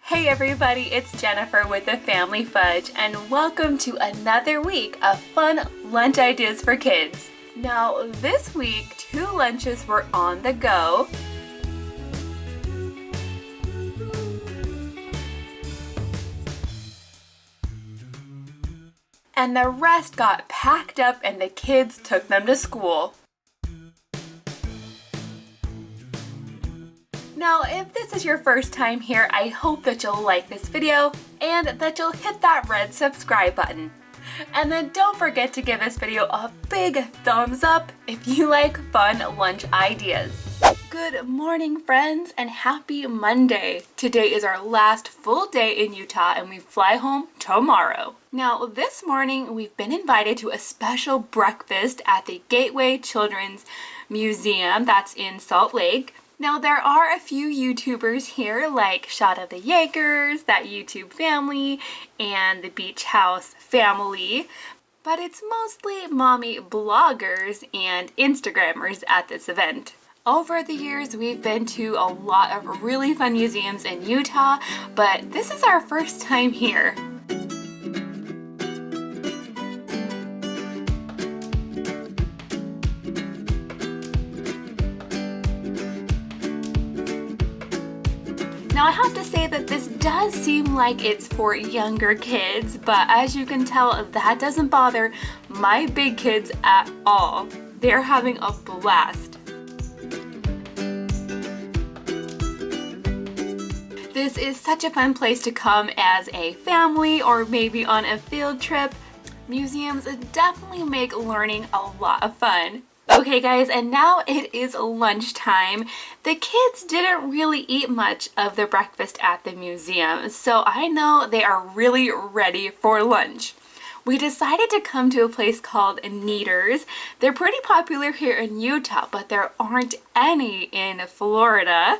Hey everybody, it's Jennifer with the Family Fudge, and welcome to another week of fun lunch ideas for kids. Now, this week, 2 lunches were on the go. And the rest got packed up and the kids took them to school. Now, if this is your first time here, I hope that you'll like this video and that you'll hit that red subscribe button. And then don't forget to give this video a big thumbs up if you like fun lunch ideas. Good morning, friends, and happy Monday. Today is our last full day in Utah and we fly home tomorrow. Now, this morning we've been invited to a special breakfast at the Gateway Children's Museum that's in Salt Lake. Now, there are a few YouTubers here like Shot of the Yakers, That YouTube Family, and the Beach House Family, but it's mostly mommy bloggers and Instagrammers at this event. Over the years, we've been to a lot of really fun museums in Utah, but this is our first time here. Now, I have to say that this does seem like it's for younger kids, but as you can tell, that doesn't bother my big kids at all. They're having a blast. This is such a fun place to come as a family or maybe on a field trip. Museums definitely make learning a lot of fun. Okay guys, and now it is lunchtime. The kids didn't really eat much of their breakfast at the museum, so I know they are really ready for lunch. We decided to come to a place called Kneaders. They're pretty popular here in Utah, but there aren't any in Florida.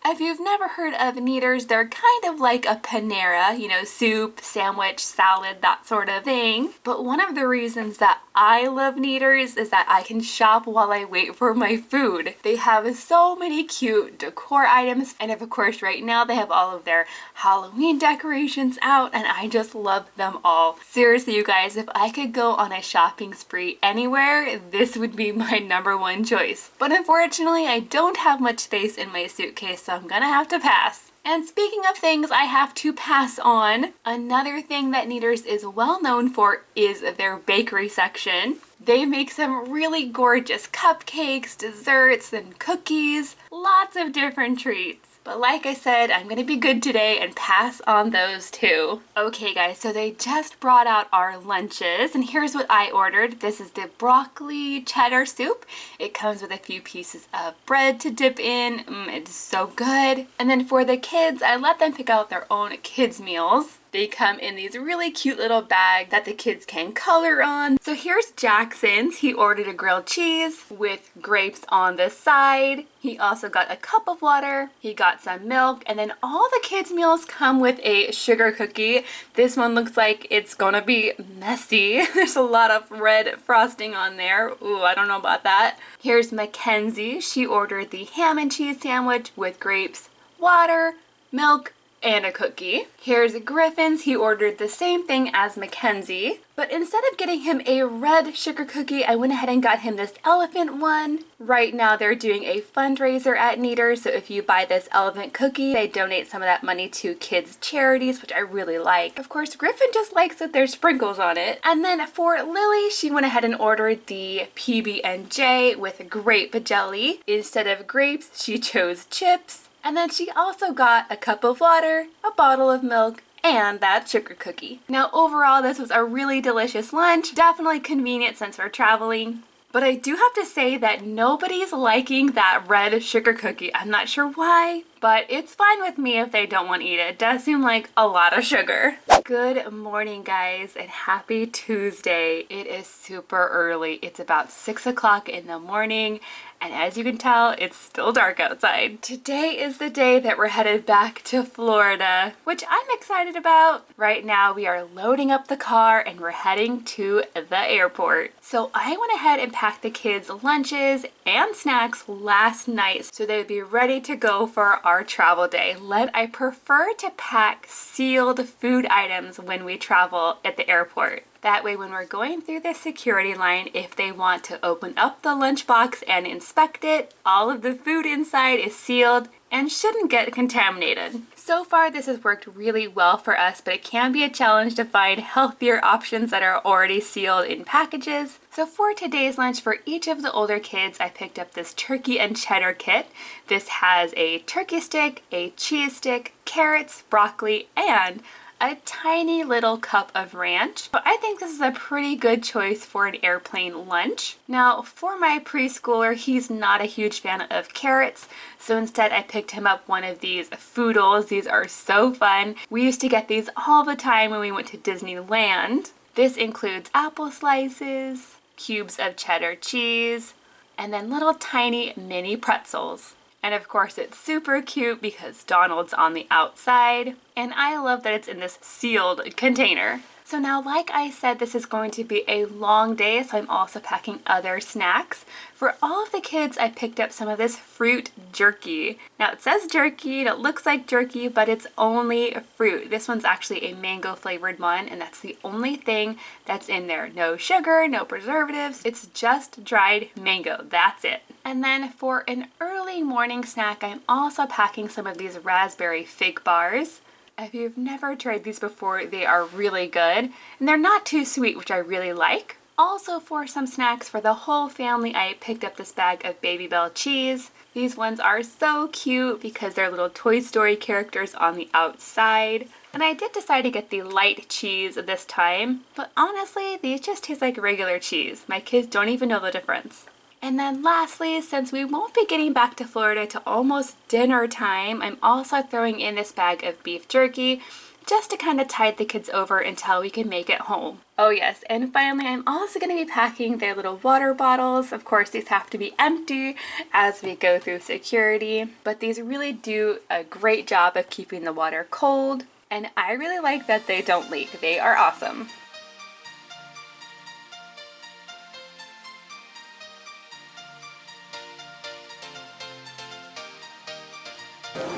If you've never heard of Kneaders, they're kind of like a Panera, soup, sandwich, salad, that sort of thing. But one of the reasons that I love Kneaders is that I can shop while I wait for my food. They have so many cute decor items, and of course right now they have all of their Halloween decorations out, and I just love them all. Seriously, you guys, if I could go on a shopping spree anywhere, this would be my #1 choice. But unfortunately, I don't have much space in my suitcase, so I'm gonna have to pass. And speaking of things I have to pass on, another thing that Kneaders is well known for is their bakery section. They make some really gorgeous cupcakes, desserts, and cookies. Lots of different treats. But like I said, I'm gonna be good today and pass on those too. Okay guys, so they just brought out our lunches and here's what I ordered. This is the broccoli cheddar soup. It comes with a few pieces of bread to dip in. It's so good. And then for the kids, I let them pick out their own kids meals. They come in these really cute little bags that the kids can color on. So here's Jackson's. He ordered a grilled cheese with grapes on the side. He also got a cup of water. He got some milk. And then all the kids' meals come with a sugar cookie. This one looks like it's gonna be messy. There's a lot of red frosting on there. Ooh, I don't know about that. Here's Mackenzie. She ordered the ham and cheese sandwich with grapes, water, milk, and a cookie. Here's Griffin's. He ordered the same thing as Mackenzie, but instead of getting him a red sugar cookie, I went ahead and got him this elephant one. Right now they're doing a fundraiser at Kneaders, so if you buy this elephant cookie, they donate some of that money to kids' charities, which I really like. Of course, Griffin just likes that there's sprinkles on it. And then for Lily, she went ahead and ordered the PB&J with grape jelly. Instead of grapes, she chose chips. And then she also got a cup of water, a bottle of milk, and that sugar cookie. Now overall, this was a really delicious lunch. Definitely convenient since we're traveling. But I do have to say that nobody's liking that red sugar cookie. I'm not sure why, but it's fine with me if they don't want to eat it. It does seem like a lot of sugar. Good morning, guys, and happy Tuesday. It is super early. It's about 6 o'clock in the morning, and as you can tell, it's still dark outside. Today is the day that we're headed back to Florida, which I'm excited about. Right now, we are loading up the car and we're heading to the airport. So I went ahead and packed the kids' lunches and snacks last night so they would be ready to go for our travel day. I prefer to pack sealed food items when we travel at the airport. That way when we're going through the security line, if they want to open up the lunchbox and inspect it, all of the food inside is sealed and shouldn't get contaminated. So far this has worked really well for us, but it can be a challenge to find healthier options that are already sealed in packages. So for today's lunch for each of the older kids, I picked up this turkey and cheddar kit. This has a turkey stick, a cheese stick, carrots, broccoli, and a tiny little cup of ranch. But I think this is a pretty good choice for an airplane lunch. Now for my preschooler, he's not a huge fan of carrots, so instead I picked him up one of these foodles. These are so fun. We used to get these all the time when we went to Disneyland. This includes apple slices, cubes of cheddar cheese, and then little tiny mini pretzels. And of course it's super cute because Donald's on the outside, and I love that it's in this sealed container. So now, like I said, this is going to be a long day, so I'm also packing other snacks. For all of the kids, I picked up some of this fruit jerky. Now it says jerky, and it looks like jerky, but it's only fruit. This one's actually a mango flavored one, and that's the only thing that's in there. No sugar, no preservatives, it's just dried mango, that's it. And then for an early morning snack, I'm also packing some of these raspberry fig bars. If you've never tried these before, they are really good, and they're not too sweet, which I really like. Also for some snacks for the whole family, I picked up this bag of Baby Bell cheese. These ones are so cute because they're little Toy Story characters on the outside. And I did decide to get the light cheese this time, but honestly, these just taste like regular cheese. My kids don't even know the difference. And then lastly, since we won't be getting back to Florida till almost dinner time, I'm also throwing in this bag of beef jerky just to kind of tide the kids over until we can make it home. Oh yes, and finally I'm also going to be packing their little water bottles. Of course, these have to be empty as we go through security, but these really do a great job of keeping the water cold, and I really like that they don't leak. They are awesome.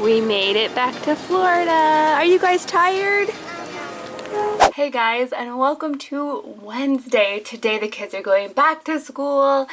We made it back to Florida. Are you guys tired? Hey guys, and welcome to Wednesday. Today the kids are going back to school,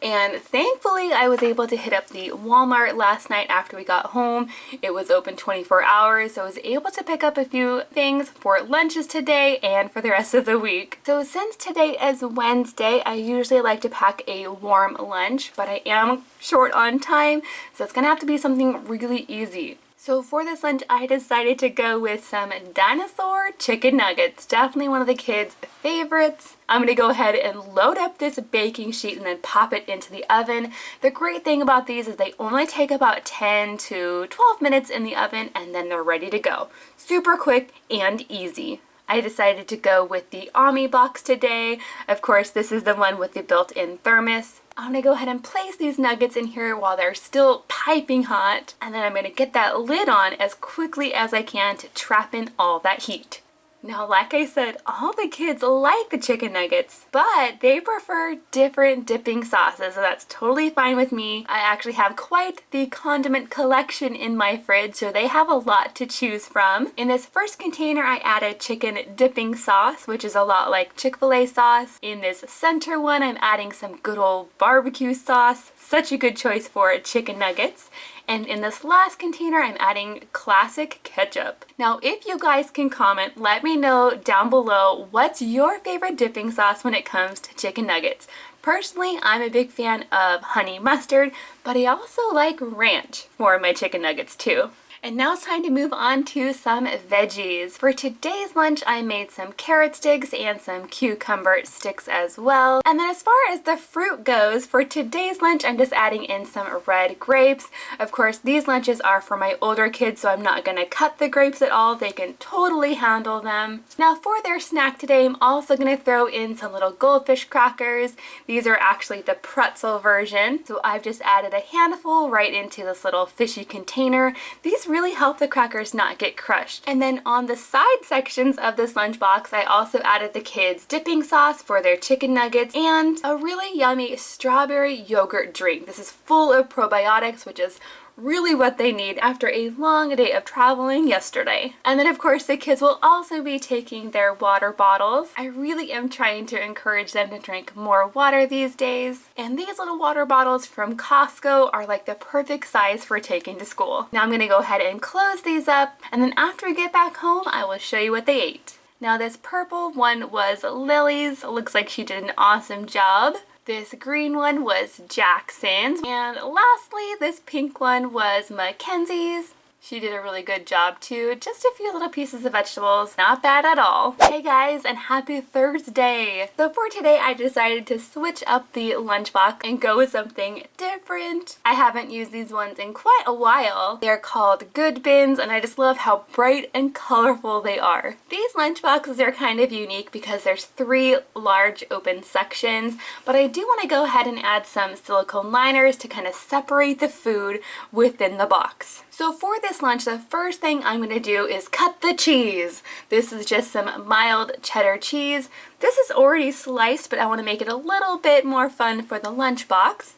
and thankfully I was able to hit up the Walmart last night after we got home. It was open 24 hours, so I was able to pick up a few things for lunches today and for the rest of the week. So since today is Wednesday, I usually like to pack a warm lunch, but I am short on time, so it's gonna have to be something really easy. So for this lunch, I decided to go with some dinosaur chicken nuggets. Definitely one of the kids' favorites. I'm going to go ahead and load up this baking sheet and then pop it into the oven. The great thing about these is they only take about 10 to 12 minutes in the oven, and then they're ready to go. Super quick and easy. I decided to go with the Omni box today. Of course, this is the one with the built-in thermos. I'm going to go ahead and place these nuggets in here while they're still piping hot, and then I'm going to get that lid on as quickly as I can to trap in all that heat. Now, like I said, all the kids like the chicken nuggets, but they prefer different dipping sauces, so that's totally fine with me. I actually have quite the condiment collection in my fridge, so they have a lot to choose from. In this first container, I added chicken dipping sauce, which is a lot like Chick-fil-A sauce. In this center one, I'm adding some good old barbecue sauce. Such a good choice for chicken nuggets. And in this last container, I'm adding classic ketchup. Now, if you guys can comment, let me know down below what's your favorite dipping sauce when it comes to chicken nuggets. Personally, I'm a big fan of honey mustard, but I also like ranch for my chicken nuggets too. And now it's time to move on to some veggies. For today's lunch, I made some carrot sticks and some cucumber sticks as well. And then as far as the fruit goes, for today's lunch, I'm just adding in some red grapes. Of course, these lunches are for my older kids, so I'm not going to cut the grapes at all. They can totally handle them. Now for their snack today, I'm also going to throw in some little goldfish crackers. These are actually the pretzel version. So I've just added a handful right into this little fishy container. These really help the crackers not get crushed. And then on the side sections of this lunchbox, I also added the kids dipping sauce for their chicken nuggets and a really yummy strawberry yogurt drink. This is full of probiotics, which is really what they need after a long day of traveling yesterday. And then of course the kids will also be taking their water bottles. I really am trying to encourage them to drink more water these days. And these little water bottles from Costco are like the perfect size for taking to school. Now I'm going to go ahead and close these up, and then after we get back home I will show you what they ate. Now this purple one was Lily's. Looks like she did an awesome job. This green one was Jackson's. And lastly, this pink one was Mackenzie's. She did a really good job too. Just a few little pieces of vegetables. Not bad at all. Hey guys, and happy Thursday. So for today, I decided to switch up the lunchbox and go with something different. I haven't used these ones in quite a while. They're called Good Bins, and I just love how bright and colorful they are. These lunchboxes are kind of unique because there's 3 large open sections, but I do want to go ahead and add some silicone liners to kind of separate the food within the box. So for this lunch, the first thing I'm going to do is cut the cheese. This is just some mild cheddar cheese. This is already sliced, but I want to make it a little bit more fun for the lunchbox.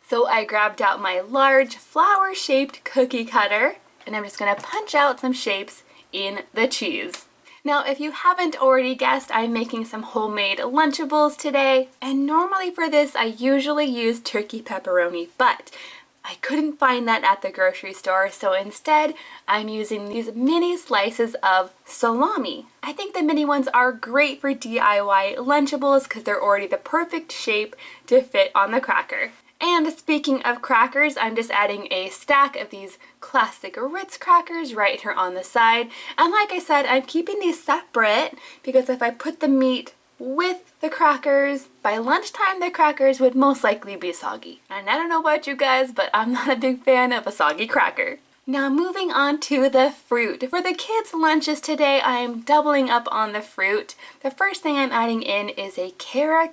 So I grabbed out my large flower-shaped cookie cutter, and I'm just going to punch out some shapes in the cheese. Now, if you haven't already guessed, I'm making some homemade lunchables today, and normally for this I usually use turkey pepperoni, but I couldn't find that at the grocery store, so instead I'm using these mini slices of salami. I think the mini ones are great for DIY Lunchables because they're already the perfect shape to fit on the cracker. And speaking of crackers, I'm just adding a stack of these classic Ritz crackers right here on the side. And like I said, I'm keeping these separate because if I put the meat with the crackers, by lunchtime the crackers would most likely be soggy. And I don't know about you guys, but I'm not a big fan of a soggy cracker. Now moving on to the fruit. For the kids' lunches today, I'm doubling up on the fruit. The first thing I'm adding in is a Cara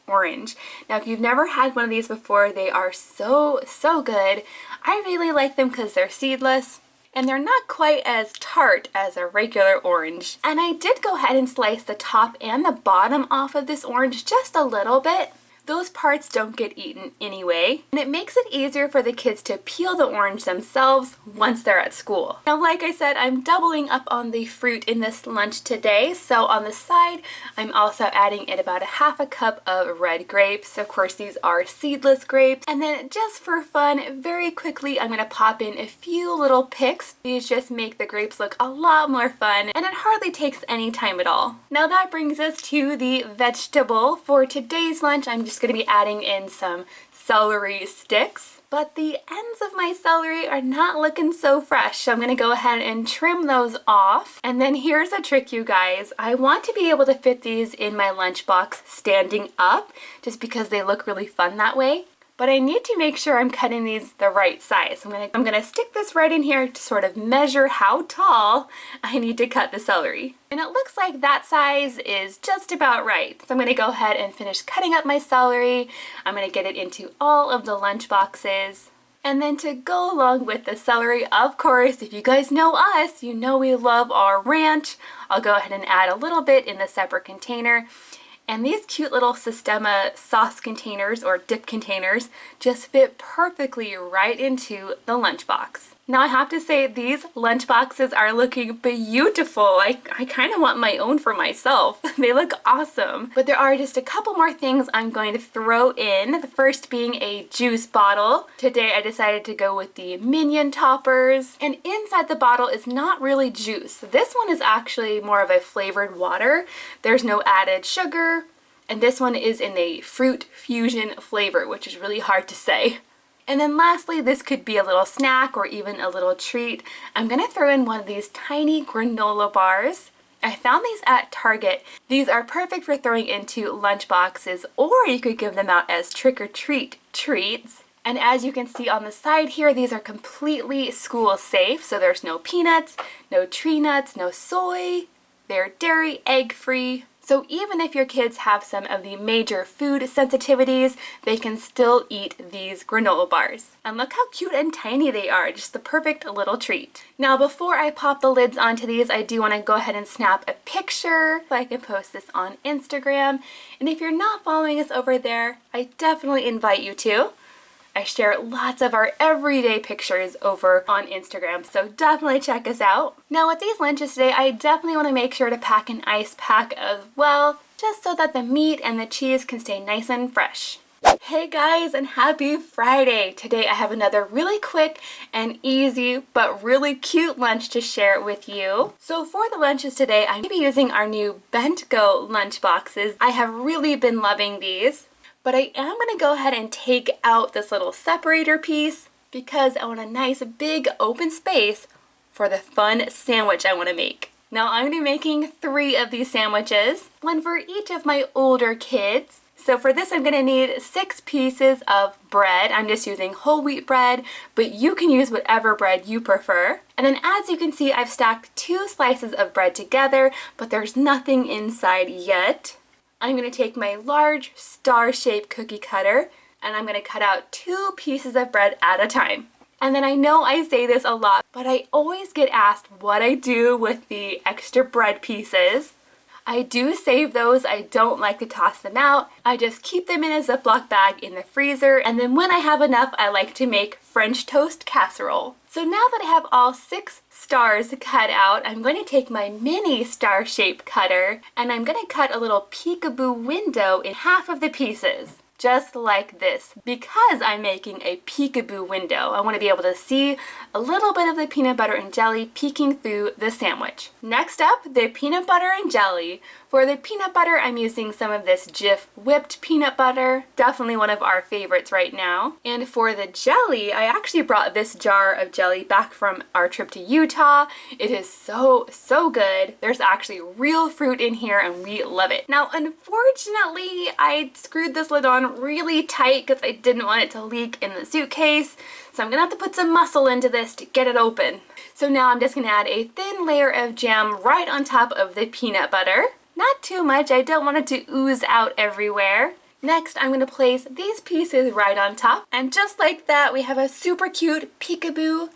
orange. Now if you've never had one of these before, they are so good. I really like them because they're seedless, and they're not quite as tart as a regular orange. And I did go ahead and slice the top and the bottom off of this orange just a little bit. Those parts don't get eaten anyway, and it makes it easier for the kids to peel the orange themselves once they're at school. Now, like I said, I'm doubling up on the fruit in this lunch today, so on the side, I'm also adding in about a half a cup of red grapes. Of course, these are seedless grapes. And then just for fun, very quickly, I'm gonna pop in a few little picks. These just make the grapes look a lot more fun, and it hardly takes any time at all. Now that brings us to the vegetable. For today's lunch, I'm just going to be adding in some celery sticks, but the ends of my celery are not looking so fresh, so I'm going to go ahead and trim those off. And then here's a trick, you guys. I want to be able to fit these in my lunchbox standing up just because they look really fun that way. But I need to make sure I'm cutting these the right size. I'm gonna stick this right in here to sort of measure how tall I need to cut the celery. And it looks like that size is just about right. So I'm gonna go ahead and finish cutting up my celery. I'm gonna get it into all of the lunch boxes. And then to go along with the celery, of course, if you guys know us, you know we love our ranch. I'll go ahead and add a little bit in the separate container. And these cute little Sistema sauce containers or dip containers just fit perfectly right into the lunchbox. Now I have to say these lunch boxes are looking beautiful. I kind of want my own for myself. They look awesome. But there are just a couple more things I'm going to throw in. The first being a juice bottle. Today I decided to go with the Minion toppers. And inside the bottle is not really juice. This one is actually more of a flavored water. There's no added sugar. And this one is in the fruit fusion flavor, which is really hard to say. And then lastly, this could be a little snack or even a little treat. I'm gonna throw in one of these tiny granola bars. I found these at Target. These are perfect for throwing into lunch boxes, or you could give them out as trick-or-treat treats. And as you can see on the side here, these are completely school safe. So there's no peanuts, no tree nuts, no soy. They're dairy, egg free. So even if your kids have some of the major food sensitivities, they can still eat these granola bars. And look how cute and tiny they are, just the perfect little treat. Now before I pop the lids onto these, I do want to go ahead and snap a picture so I can post this on Instagram. And if you're not following us over there, I definitely invite you to. I share lots of our everyday pictures over on Instagram, so definitely check us out. Now with these lunches today, I definitely want to make sure to pack an ice pack as well, just so that the meat and the cheese can stay nice and fresh. Hey guys, and happy Friday! Today I have another really quick and easy but really cute lunch to share with you. So for the lunches today, I'm going to be using our new Bento lunch boxes. I have really been loving these, but I am going to go ahead and take out this little separator piece because I want a nice big open space for the fun sandwich I want to make. Now I'm going to be making 3 of these sandwiches, one for each of my older kids. So for this, I'm going to need 6 pieces of bread. I'm just using whole wheat bread, but you can use whatever bread you prefer. And then as you can see, I've stacked 2 slices of bread together, but there's nothing inside yet. I'm going to take my large star-shaped cookie cutter, and I'm going to cut out 2 pieces of bread at a time. And then I know I say this a lot, but I always get asked what I do with the extra bread pieces. I do save those. I don't like to toss them out. I just keep them in a Ziploc bag in the freezer, and then when I have enough, I like to make French toast casserole. So now that I have all 6 stars cut out, I'm going to take my mini star-shaped cutter, and I'm going to cut a little peekaboo window in half of the pieces. Just like this, because I'm making a peekaboo window. I want to be able to see a little bit of the peanut butter and jelly peeking through the sandwich. Next up, the peanut butter and jelly. For the peanut butter, I'm using some of this Jif whipped peanut butter, definitely one of our favorites right now. And for the jelly, I actually brought this jar of jelly back from our trip to Utah. It is so good. There's actually real fruit in here and we love it. Now, unfortunately, I screwed this lid on really tight because I didn't want it to leak in the suitcase. So I'm gonna have to put some muscle into this to get it open. So now I'm just gonna add a thin layer of jam right on top of the peanut butter. Not too much, I don't want it to ooze out everywhere. Next, I'm gonna place these pieces right on top. And just like that, we have a super cute peekaboo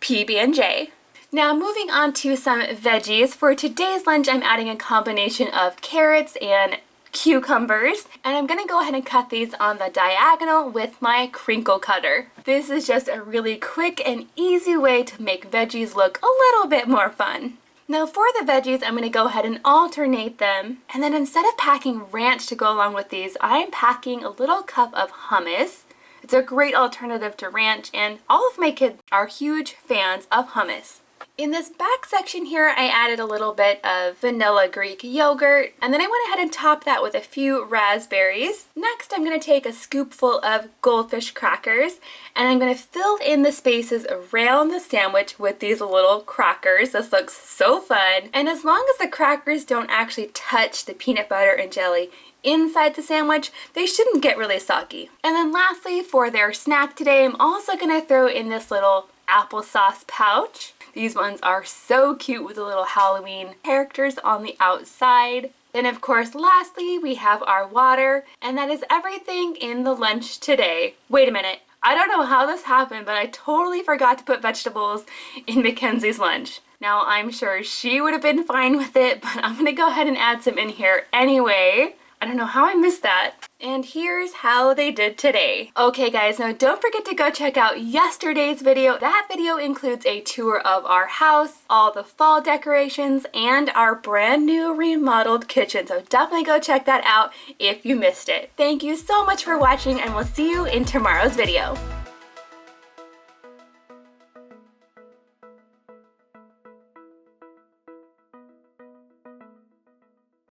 PB&J. Now moving on to some veggies. For today's lunch, I'm adding a combination of carrots and cucumbers, and I'm gonna go ahead and cut these on the diagonal with my crinkle cutter. This is just a really quick and easy way to make veggies look a little bit more fun. Now for the veggies, I'm gonna go ahead and alternate them, and then instead of packing ranch to go along with these, I'm packing a little cup of hummus. It's a great alternative to ranch, and all of my kids are huge fans of hummus. In this back section here, I added a little bit of vanilla Greek yogurt, and then I went ahead and topped that with a few raspberries. Next, I'm going to take a scoopful of goldfish crackers, and I'm going to fill in the spaces around the sandwich with these little crackers. This looks so fun. And as long as the crackers don't actually touch the peanut butter and jelly inside the sandwich, they shouldn't get really soggy. And then lastly, for their snack today, I'm also going to throw in this little applesauce pouch. These ones are so cute with the little Halloween characters on the outside. Then of course, lastly, we have our water, and that is everything in the lunch today. Wait a minute, I don't know how this happened, but I totally forgot to put vegetables in Mackenzie's lunch. Now I'm sure she would have been fine with it, but I'm gonna go ahead and add some in here anyway. I don't know how I missed that. And here's how they did today. Okay guys, now don't forget to go check out yesterday's video. That video includes a tour of our house, all the fall decorations, and our brand new remodeled kitchen. So definitely go check that out if you missed it. Thank you so much for watching, and we'll see you in tomorrow's video.